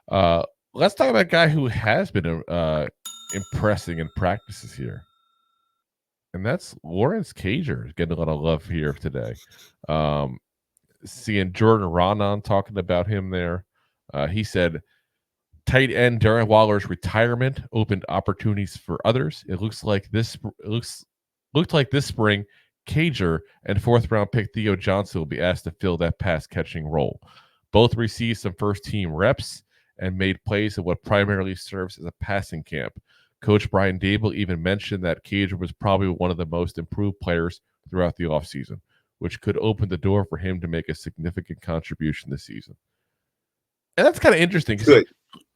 Let's talk about a guy who has been impressing in practices here. And that's Lawrence Cager getting a lot of love here today. Seeing Jordan Raanan talking about him there. He said, tight end Darren Waller's retirement opened opportunities for others. It looked like this spring, Cager and 4th round pick Theo Johnson will be asked to fill that pass catching role. Both received some first team reps and made plays in what primarily serves as a passing camp. Coach Brian Daboll even mentioned that Cager was probably one of the most improved players throughout the offseason, which could open the door for him to make a significant contribution this season. And that's kind of interesting.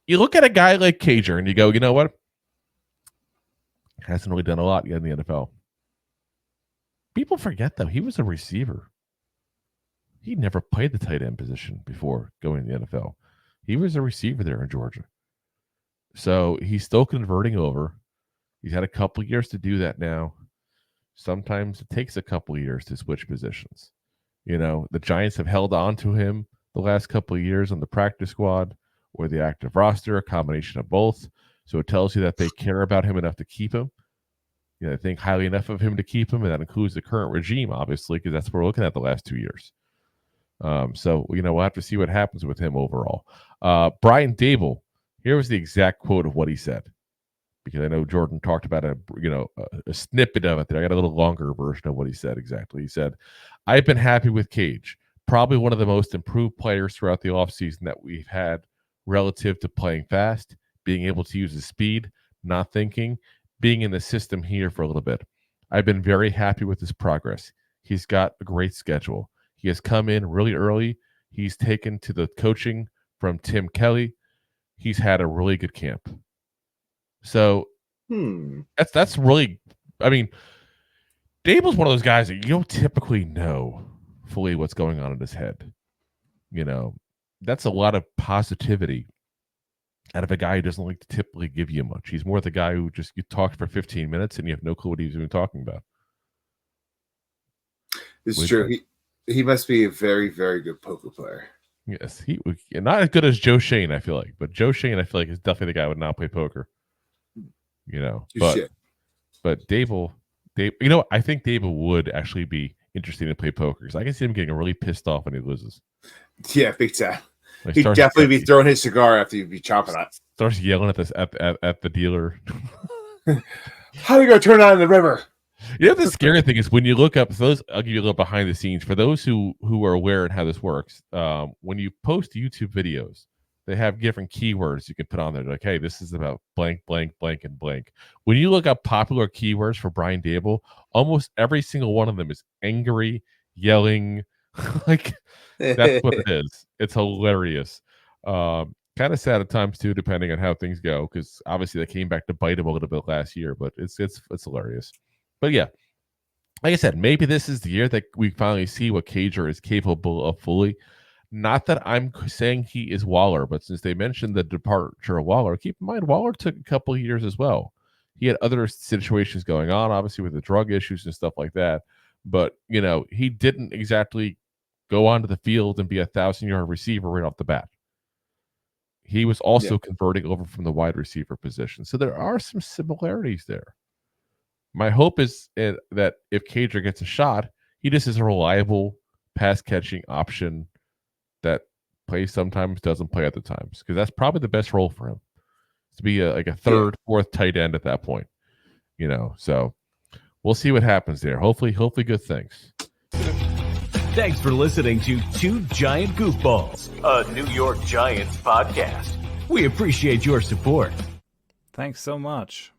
You look at a guy like Cager and you go, you know what? Hasn't really done a lot yet in the NFL. People forget, though, he was a receiver. He never played the tight end position before going to the NFL. He was a receiver there in Georgia. So he's still converting over. He's had a couple years to do that now. Sometimes it takes a couple years to switch positions. You know, the Giants have held on to him the last couple of years on the practice squad or the active roster, a combination of both. So it tells you that they care about him enough to keep him. You know, they think highly enough of him to keep him, and that includes the current regime, obviously, because that's what we're looking at the last 2 years. So, you know, we'll have to see what happens with him overall. Brian Daboll, here was the exact quote of what he said, because I know Jordan talked about a snippet of it there. I got a little longer version of what he said exactly. He said, I've been happy with Cage, probably one of the most improved players throughout the offseason that we've had relative to playing fast, being able to use his speed, not thinking, being in the system here for a little bit. I've been very happy with his progress. He's got a great schedule. He has come in really early. He's taken to the coaching from Tim Kelly. He's had a really good camp. So that's really, I mean, Daboll's one of those guys that you don't typically know fully what's going on in his head. You know, that's a lot of positivity out of a guy who doesn't like to typically give you much. He's more the guy who just, you talk for 15 minutes and you have no clue what he's even talking about. It's true. He must be a very, very good poker player. Yes, he not as good as Joe Shane, I feel like. But Joe Shane, I feel like, is definitely the guy who would not play poker. You know, but Daboll, you know, I think Daboll would actually be interesting to play poker because I can see him getting really pissed off when he loses. Yeah, big time. He'd definitely be throwing his cigar after you'd be chopping it. Starts yelling at this at the dealer. How are you gonna turn on in the river? You know, the scary thing is when you look up, I'll give you a little behind the scenes. For those who are aware of how this works, when you post YouTube videos, they have different keywords you can put on there. Like, hey, this is about blank, blank, blank, and blank. When you look up popular keywords for Brian Daboll, almost every single one of them is angry, yelling. Like, that's what it is. It's hilarious. Kind of sad at times, too, depending on how things go, because obviously they came back to bite him a little bit last year, but it's hilarious. But yeah, like I said, maybe this is the year that we finally see what Cager is capable of fully. Not that I'm saying he is Waller, but since they mentioned the departure of Waller, keep in mind Waller took a couple of years as well. He had other situations going on, obviously with the drug issues and stuff like that. But, you know, he didn't exactly go onto the field and be a 1,000-yard receiver right off the bat. He was also converting over from the wide receiver position. So there are some similarities there. My hope is that if Cager gets a shot, he just is a reliable pass-catching option that plays sometimes, doesn't play other times. Because that's probably the best role for him. To be like a third, fourth tight end at that point. You know, so we'll see what happens there. Hopefully good things. Thanks for listening to Two Giant Goofballs, a New York Giants podcast. We appreciate your support. Thanks so much.